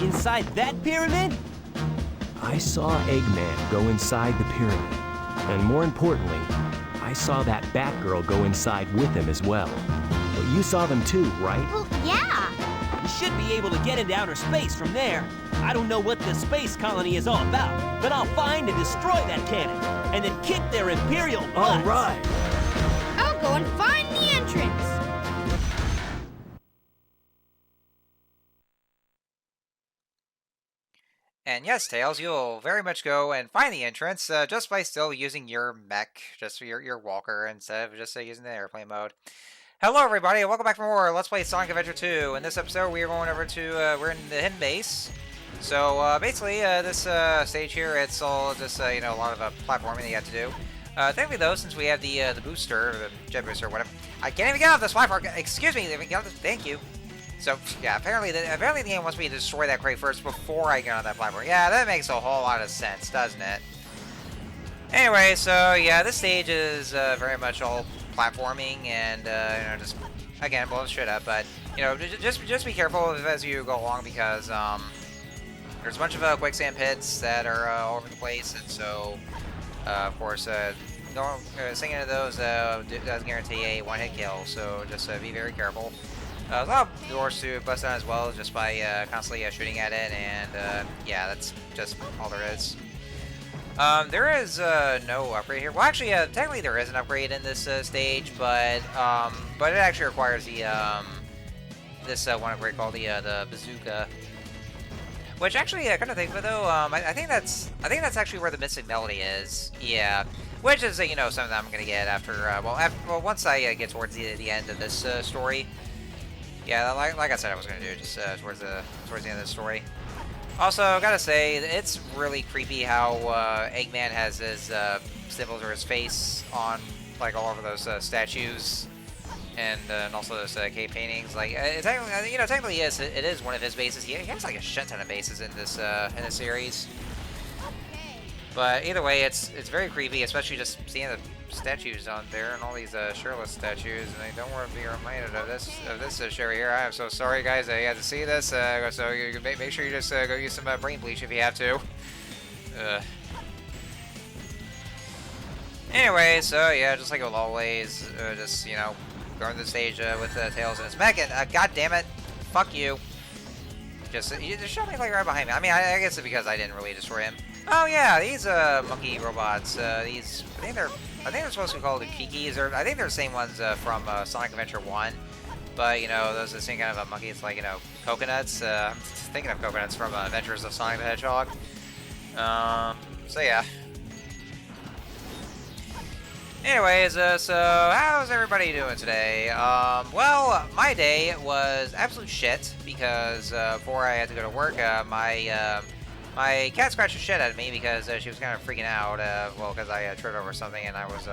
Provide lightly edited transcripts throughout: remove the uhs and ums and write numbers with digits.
Inside that pyramid? I saw Eggman go inside the pyramid. And more importantly, I saw that Batgirl go inside with him as well. But you saw them too, right? Well, yeah. We should be able to get into outer space from there. I don't know what the space colony is all about, but I'll find and destroy that cannon, and then kick their Imperial butts. All right. I'll go and find the entrance. And yes, Tails, you'll very much go and find the entrance just by still using your mech, just for your walker, instead of just using the airplane mode. Hello, everybody, and welcome back for more Let's Play Sonic Adventure 2. In this episode, we are going over to, we're in the hidden base. So, basically, this stage here, it's all just, you know, a lot of platforming that you have to do. Thankfully, though, since we have the booster, the jet booster, or whatever, I can't even get off this platform. Excuse me, thank you. So, yeah, apparently the game wants me to destroy that crate first before I get on that platform. Yeah, that makes a whole lot of sense, doesn't it? Anyway, so, yeah, this stage is very much all platforming and, you know, just, again, blowing shit up. But, you know, just be careful as you go along because, there's a bunch of quicksand pits that are all over the place. And so, of course, singing into those doesn't guarantee a one-hit kill. So, just be very careful. There's a lot of doors to bust down as well, just by constantly shooting at it, and yeah, that's just all there is. There is no upgrade here. Well, actually, technically there is an upgrade in this stage, but it actually requires the this one upgrade called the bazooka. Which actually, I kind of think of it though. I think that's actually where the Mystic Melody is. Yeah, which is you know something that I'm gonna get after well once I get towards the end of this story. Yeah, like I said I was gonna do, just towards the end of the story. Also, gotta say, it's really creepy how Eggman has his symbols or his face on like all over those statues, and also those cave paintings. Like, technically, yes, it is one of his bases. He has like a shit ton of bases in this series. But either way, it's very creepy, especially just seeing the statues on there and all these shirtless statues, and I don't want to be reminded of this show here. I am so sorry, guys. I had to see this, so you make sure you just go use some brain bleach if you have to. Anyway, so yeah, just like always, just you know, going to the stage with Tails and his mech, and god damn it, fuck you. You just shot me like right behind me. I mean, I guess it's because I didn't really destroy him. Oh yeah, these monkey robots. These I think they're supposed to be called the Kikis, or I think they're the same ones from Sonic Adventure 1. But you know, those are the same kind of monkeys, like you know, coconuts. I'm thinking of coconuts from Adventures of Sonic the Hedgehog. So yeah. Anyways, so how's everybody doing today? Well, my day was absolute shit because before I had to go to work, my cat scratched the shit out of me because she was kind of freaking out, well, because I tripped over something, and I was,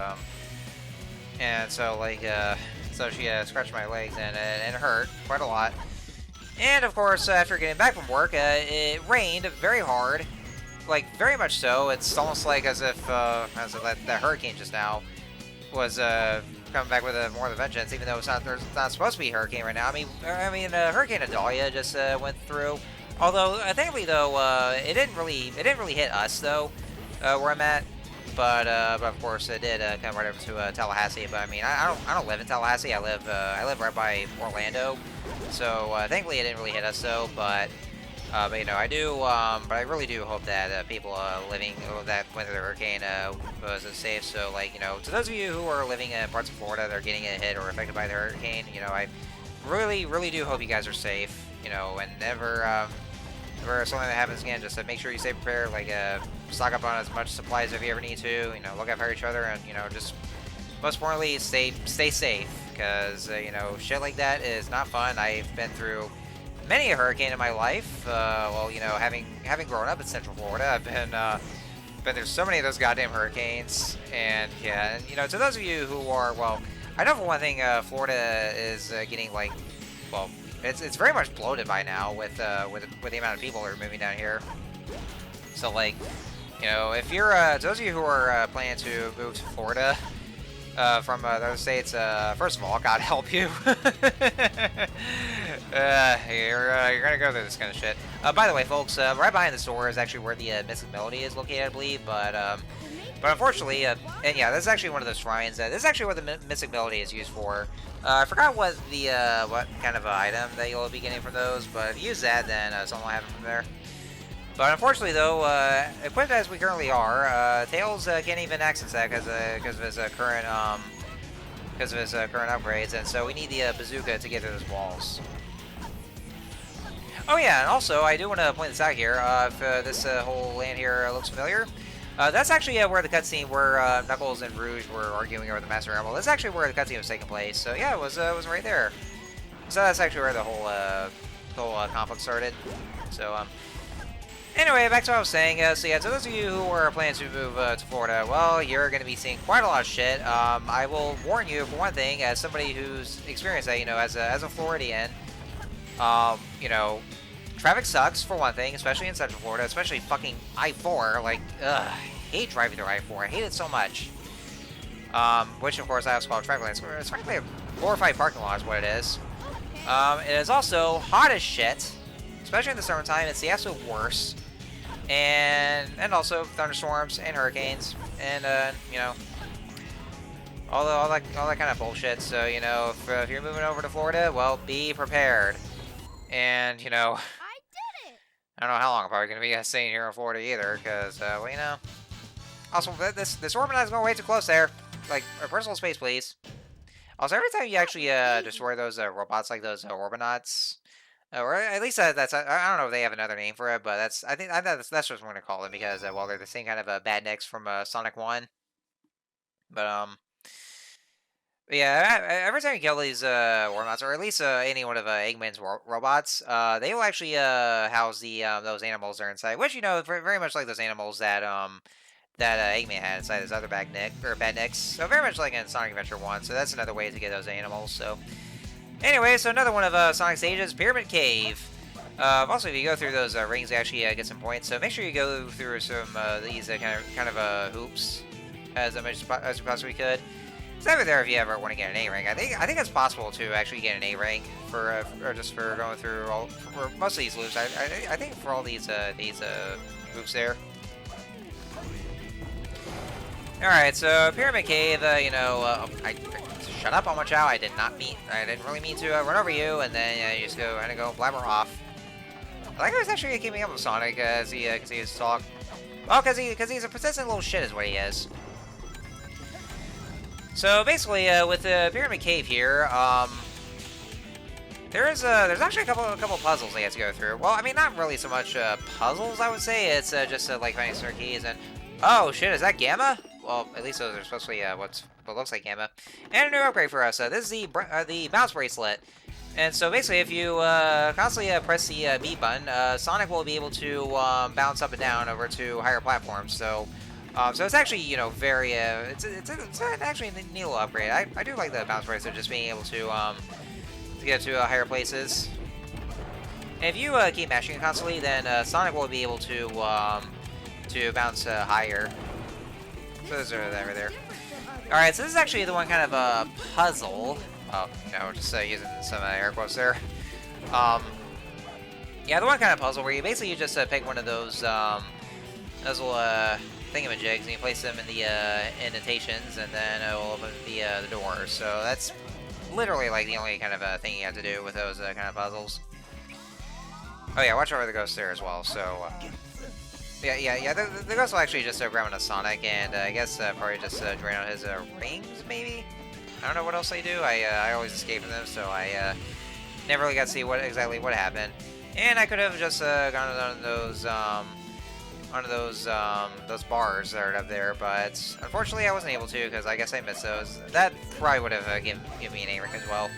and so, like, so she scratched my legs, and it hurt quite a lot. And, of course, after getting back from work, it rained very hard, like, very much so. It's almost like as if that hurricane just now was, coming back with more of a vengeance, even though there's not supposed to be a hurricane right now. I mean, Hurricane Adalia just, went through. Although, thankfully though, it didn't really hit us though, where I'm at. But of course it did come right over to Tallahassee. But I mean, I don't live in Tallahassee. I live right by Orlando. So thankfully it didn't really hit us though. But you know, I do. But I really do hope that people living that went through the hurricane was safe. So like you know, to those of you who are living in parts of Florida that are getting hit or affected by the hurricane, you know, I really do hope you guys are safe. You know, and never. Or something that happens again, just make sure you stay prepared, like stock up on as much supplies if you ever need to, you know, look out for each other, and you know, just most importantly, stay safe, because you know, shit like that is not fun. I've been through many a hurricane in my life. Well, you know, having grown up in Central Florida, I've been through so many of those goddamn hurricanes, and yeah, and you know, to those of you who are, well, I know for one thing, Florida is getting like, well. It's very much bloated by now with the amount of people that are moving down here. So like, you know, if you're those of you who are planning to move to Florida from other states, first of all, God help you. You're gonna go through this kind of shit. By the way, folks, right behind this door is actually where the Mystic Melody is located, I believe. But unfortunately, and yeah, this is actually one of those shrines. This is actually what the Mystic Melody is used for. I forgot what the what kind of item that you'll be getting from those, but if you use that, then something will happen from there. But unfortunately, though, equipped as we currently are, Tails can't even access that because of his current current upgrades, and so we need the bazooka to get through those walls. Oh yeah, and also I do want to point this out here. If this whole land here looks familiar, that's actually where the cutscene where Knuckles and Rouge were arguing over the Master Emerald. That's actually where the cutscene was taking place. So yeah, it was right there. So that's actually where the whole conflict started. So anyway, back to what I was saying. So yeah, to those of you who are planning to move to Florida, well, you're going to be seeing quite a lot of shit. I will warn you, for one thing, as somebody who's experienced that, you know, as a Floridian, you know, traffic sucks, for one thing, especially in Central Florida, especially fucking I-4. Like, ugh, I hate driving through I-4. I hate it so much. Which, of course, I also call traffic lights. It's frankly a glorified parking lot is what it is. It is also hot as shit, especially in the summertime. It's the absolute worst. And also thunderstorms and hurricanes and you know, all that kind of bullshit. So you know, if you're moving over to Florida, well, be prepared. And you know, I did it! I don't know how long I'm probably gonna be staying here in Florida either, because well, you know. Also, this Orbanize is going way too close there. Like, personal space, please. Also, every time you actually destroy those robots, like those Orbinauts. Or at least that's I don't know if they have another name for it, but I think that's what I'm gonna call them because well, they're the same kind of badniks from Sonic 1. But yeah, every time you kill these Warmots, or at least any one of Eggman's robots, they will actually house the those animals that are inside, which you know very much like those animals that Eggman had inside his other badniks. So very much like in Sonic Adventure 1. So that's another way to get those animals. So. Anyway, so another one of Sonic's stages, Pyramid Cave. Also, if you go through those rings, you actually get some points. So make sure you go through some these kind of hoops as much as you possibly could. It's over there if you ever want to get an A rank. I think it's possible to actually get an A rank for or just for going through for most of these loops. I think for all these hoops there. All right, so Pyramid Cave. You know, shut up, Alma Chow. I didn't really mean to run over you, and then you just go blabber off. I think I was actually keeping up with Sonic as he continues to talk. Well, because he's a persistent little shit is what he is. So basically, with the Pyramid Cave here, there's actually a couple puzzles they have to go through. Well, I mean, not really so much puzzles, I would say. It's just like finding certain keys and oh shit, is that Gamma? Well, at least those are supposed to be what looks like Gamma. And a new upgrade for us. This is the bounce bracelet. And so basically, if you constantly press the B button, Sonic will be able to bounce up and down over to higher platforms. So, so it's actually very it's actually a neat little upgrade. I do like the bounce bracelet, just being able to get to higher places. And if you keep mashing it constantly, then Sonic will be able to bounce higher. So those are over there. Alright, so this is actually the one kind of puzzle. Oh, no, just using some air quotes there. Yeah, the one kind of puzzle where you basically just pick one of those little thingamajigs and you place them in the indentations, and then it will open the doors. So that's literally like the only kind of thing you have to do with those kind of puzzles. Oh yeah, watch over the ghost there as well. So. Yeah. The ghost will actually just grab onto Sonic, and I guess probably just drain out his rings, maybe? I don't know what else they do. I always escape from them, so I never really got to see exactly what happened. And I could have just gone on those those bars that are up there, but unfortunately I wasn't able to because I guess I missed those. That probably would have given me an A-rank as well.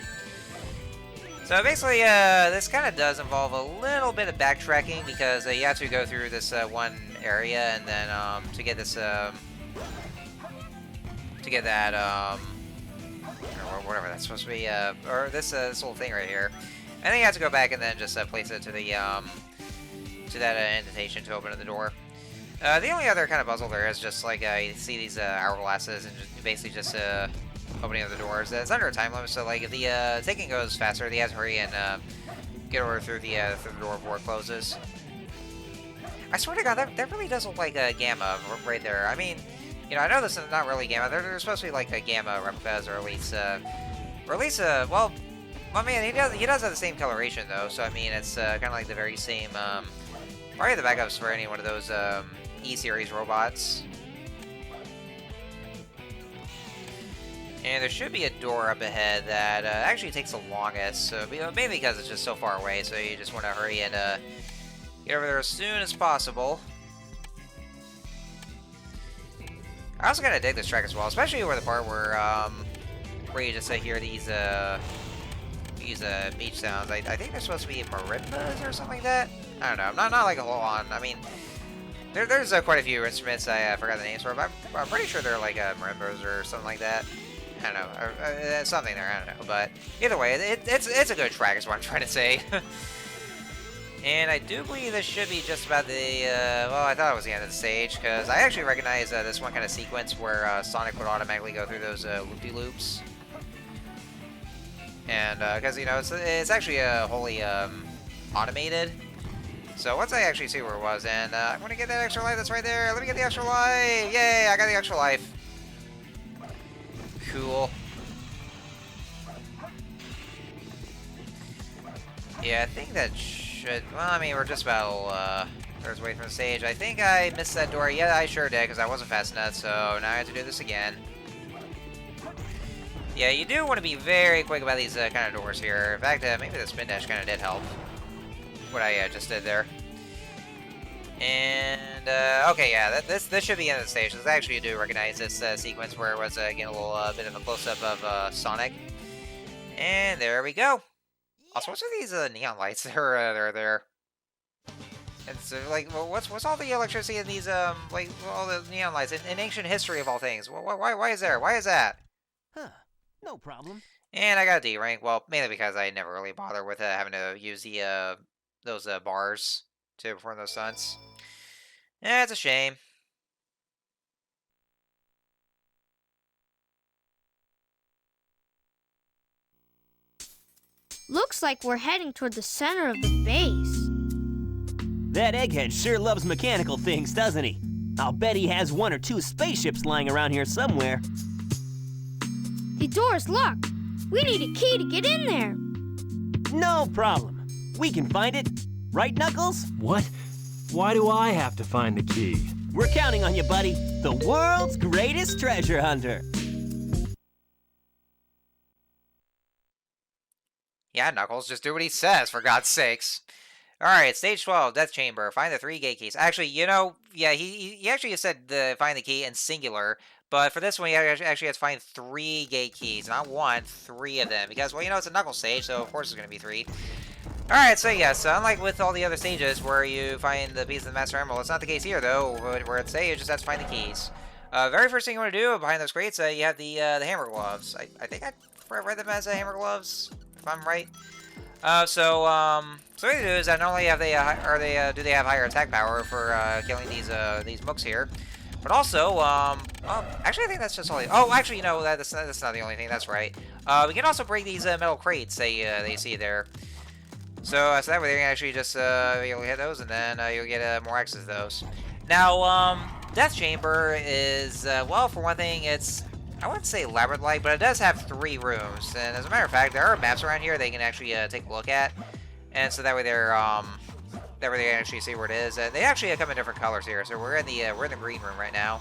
So basically, this kind of does involve a little bit of backtracking because you have to go through this one area, and then to get this, or whatever that's supposed to be, or this little thing right here, and then you have to go back and then just place it to the to that indentation to open the door. The only other kind of puzzle there is just like you see these hourglasses, and just basically just opening of the doors. It's under a time limit, so like if the taking goes faster, he has to hurry and get over through the door before it closes. I swear to God, that really does look like a Gamma right there. I mean, you know, I know this is not really Gamma. They're supposed to be like a Gamma replicas, or at least, well, I mean, he does have the same coloration though. So I mean, it's kind of like the very same. Probably the backups for any one of those E-series robots. And there should be a door up ahead that actually takes the longest, so mainly because it's just so far away, so you just want to hurry and get over there as soon as possible. I also kind of dig this track as well, especially over the part where you just hear these beach sounds. I think they're supposed to be marimbas or something like that. I don't know. Not like a whole on. I mean, there's quite a few instruments I forgot the names for, but I'm pretty sure they're like marimbas or something like that. I don't know, or, something there, I don't know, but either way, it's a good track is what I'm trying to say. And I do believe this should be just about the, well, I thought it was the end of the stage, because I actually recognize this one kind of sequence where Sonic would automatically go through those loop-de-loops. And, because, you know, it's actually wholly automated. So once I actually see where it was, and I'm going to get that extra life that's right there. Let me get the extra life! Yay, I got the extra life. Cool. Yeah, I think that should... Well, I mean, we're just about thirds away from the stage. I think I missed that door. Yeah, I sure did, because I wasn't fast enough, so now I have to do this again. Yeah, you do want to be very quick about these kind of doors here. In fact, maybe the spin dash kind of did help. What I just did there. And, okay, yeah, this should be the end of the stage, because I actually do recognize this sequence where it was getting a little bit of a close-up of Sonic. And there we go. Also, what's with these neon lights that are there? And so, like, what's all the electricity in these, like, all the neon lights in ancient history of all things? Why is there? Why is that? Huh. No problem. And I got a D rank, well, mainly because I never really bother with having to use the, those bars to perform those stunts. Yeah, it's a shame. Looks like we're heading toward the center of the base. That egghead sure loves mechanical things, doesn't he? I'll bet he has 1 or 2 spaceships lying around here somewhere. The door's locked. We need a key to get in there. No problem. We can find it. Right, Knuckles? What? Why do I have to find the key? We're counting on you, buddy. The world's greatest treasure hunter. Yeah, Knuckles, just do what he says, for God's sakes. Alright, stage 12, Death Chamber. Find the 3 gate keys. Actually, you know, yeah, he actually said find the key in singular, but for this one, he actually has to find 3 gate keys. Not 1, 3 of them. Because, well, you know, it's a Knuckles stage, so of course it's going to be 3. Alright, so yes, unlike with all the other stages where you find the piece of the Master Emerald, it's not the case here, though, where it's say you just have to find the keys. Very first thing you want to do behind those crates, you have the hammer gloves. I think I read them as hammer gloves, if I'm right. So what they do is not only have they do they have higher attack power for killing these mooks here, but also actually I think that's just all. Oh, actually, you know, that's not the only thing. That's right. We can also break these metal crates they see there. So that way they can actually just you'll hit those, and then you'll get more access to those. Now, Death Chamber is well, for one thing, it's, I wouldn't say labyrinth-like, but it does have 3 rooms. And as a matter of fact, there are maps around here they can actually take a look at, and so that way they're that way they can actually see where it is. They actually come in different colors here. So we're in the green room right now.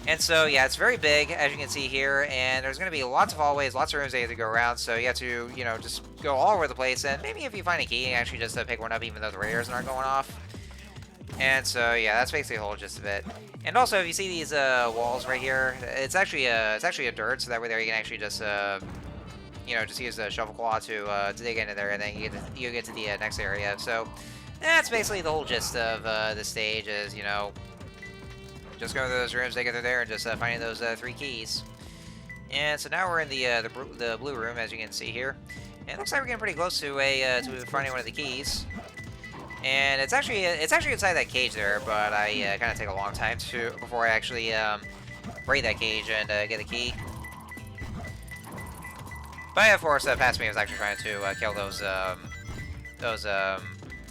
And so, yeah, it's very big, as you can see here, and there's going to be lots of hallways, lots of rooms that you have to go around, so you have to, you know, just go all over the place, and maybe if you find a key, you can actually just pick one up even though the radars aren't going off. And so, yeah, that's basically the whole gist of it. And also, if you see these walls right here, it's actually a dirt, so that way there you can actually just, you know, just use the shovel claw to dig into there, and then you get to the next area. So, that's basically the whole gist of the stage is, you know, just going to those rooms, they get through there, and just finding those 3 keys. And so now we're in the blue room, as you can see here. And it looks like we're getting pretty close to finding one of the keys. And it's actually inside that cage there, but I kind of take a long time before I actually break that cage and get the key. But of course, past me was actually trying to kill those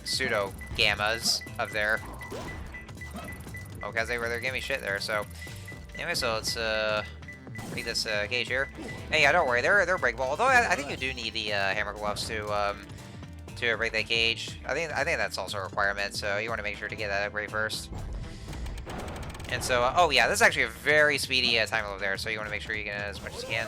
pseudo gammas up there. Oh, because they're giving me shit there. So anyway, so let's break this cage here. Hey, yeah, don't worry, they're breakable. Although I think you do need the hammer gloves to break that cage. I think that's also a requirement. So you want to make sure to get that upgrade first. And so, oh yeah, this is actually a very speedy time loop there. So you want to make sure you get as much as you can.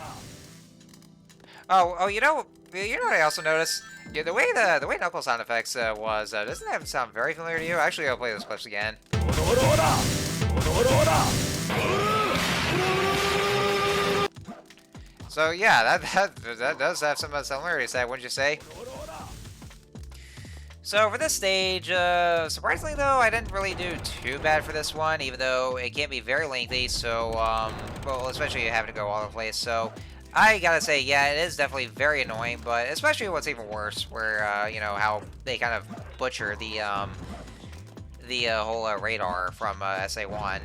Oh, you know what I also noticed? Yeah, the way Knuckles sound effects was, doesn't that sound very familiar to you? Actually, I'll play those clips again. So yeah, that does have some similarities to that, wouldn't you say? So for this stage, surprisingly though, I didn't really do too bad for this one, even though it can be very lengthy. So, well, especially having to go all over the place. So I gotta say, yeah, it is definitely very annoying, but especially what's even worse, where, you know, how they kind of butcher the whole radar from SA1.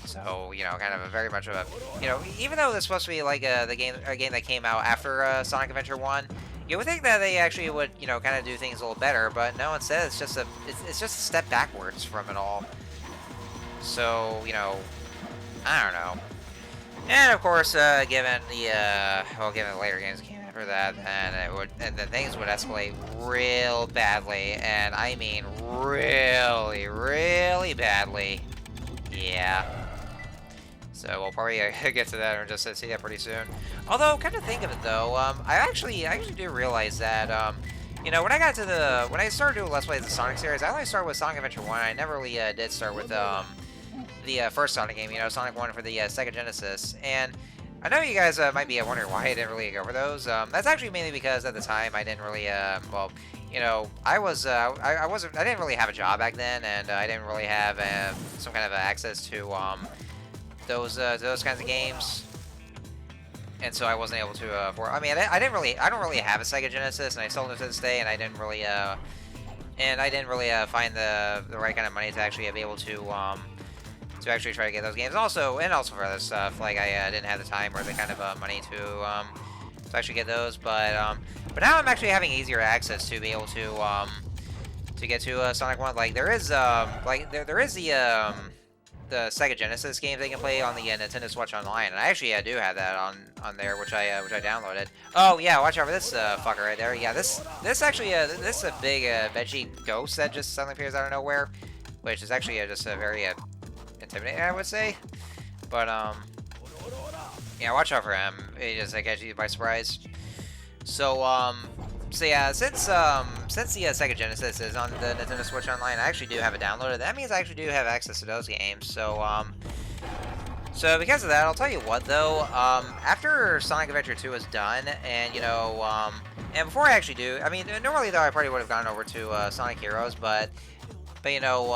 So, you know, kind of a very much of a, you know, even though this is supposed to be like a game that came out after Sonic Adventure 1, you would think that they actually would, you know, kind of do things a little better, but no, instead it's just a step backwards from it all. So, you know, I don't know. And of course, given the later games came after that, then things would escalate real badly, and I mean really, really badly. Yeah. So we'll probably get to that or just see that pretty soon. Although, come to think of it though, I actually do realize that, you know, when I started doing Let's Play of the Sonic series, I only started with Sonic Adventure 1. I never really did start with the first Sonic game, you know, Sonic 1 for the Sega Genesis. And I know you guys might be wondering why I didn't really go over those. That's actually mainly because at the time I didn't really, well, you know, I didn't really have a job back then, and I didn't really have some kind of access to those kinds of games, and so I wasn't able to afford. I mean, I don't really have a Sega Genesis, and I still don't to this day, and I didn't really find the right kind of money to actually be able to actually try to get those games. Also for other stuff, like I didn't have the time or the kind of money to actually get those. But now I'm actually having easier access to be able to get to Sonic 1. Like there is there is the Sega Genesis games they can play on the Nintendo Switch Online, and I actually do have that on there, which I downloaded. Oh yeah, watch out for this fucker right there. Yeah, this actually this is a big veggie ghost that just suddenly appears out of nowhere, which is actually just a very intimidating, I would say. But yeah, watch out for him. He just catches you by surprise. So so yeah, since the Sega Genesis is on the Nintendo Switch Online, I actually do have it downloaded. That means I actually do have access to those games. So so because of that, I'll tell you what though. After Sonic Adventure 2 is done, and you know, and before I actually do, I mean, normally though I probably would have gone over to Sonic Heroes, but you know,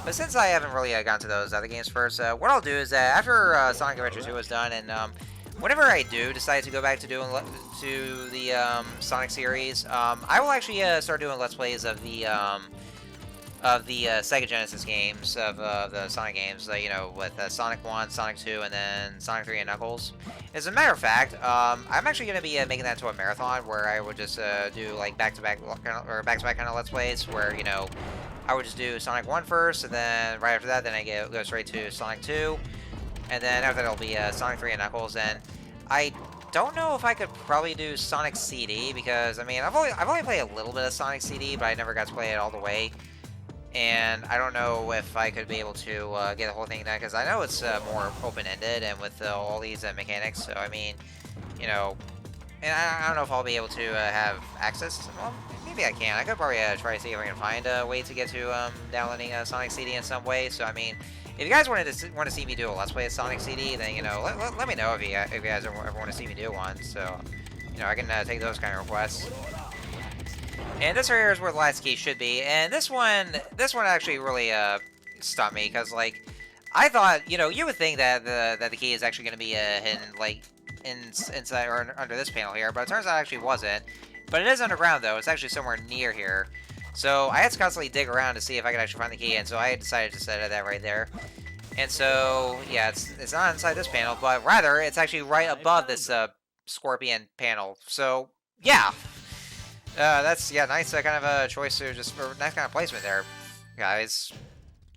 but since I haven't really gone to those other games first, what I'll do is that after Sonic Adventure 2 is done, and whenever I do decide to go back to doing the Sonic series, I will actually start doing Let's Plays of the Sega Genesis games, of the Sonic games, you know, with Sonic 1, Sonic 2, and then Sonic 3 and Knuckles. As a matter of fact, I'm actually going to be making that into a marathon where I would just do like back-to-back kind of Let's Plays, where, you know, I would just do Sonic 1 first, and then right after that, then I go straight to Sonic 2. And then after that, it'll be Sonic 3 and Knuckles. And I don't know if I could probably do Sonic CD, because I mean I've only played a little bit of Sonic CD, but I never got to play it all the way. And I don't know if I could be able to get the whole thing done, because I know it's more open-ended and with all these mechanics. So I mean, you know, and I don't know if I'll be able to have access. Well, maybe I can. I could probably try to see if I can find a way to get to downloading Sonic CD in some way. So I mean, if you guys want to see me do a Let's Play of Sonic CD, then, you know, let me know if you guys ever want to see me do one. So, you know, I can take those kind of requests. And this right here is where the last key should be. And this one actually really stumped me, because like I thought, you know, you would think that the key is actually going to be hidden like inside or under this panel here, but it turns out it actually wasn't. But it is underground though. It's actually somewhere near here. So I had to constantly dig around to see if I could actually find the key, and so I decided to set that right there. And so yeah, it's not inside this panel, but rather it's actually right above this scorpion panel. So yeah, that's nice kind of a choice to just or nice kind of placement there, guys.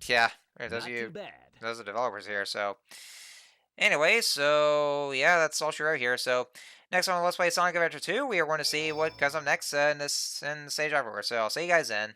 Yeah, those Not of you, too bad. those are developers here. So anyway, so yeah, that's all she wrote here. So next on Let's Play Sonic Adventure 2, we are going to see what comes up next in the stage afterwards. So I'll see you guys then.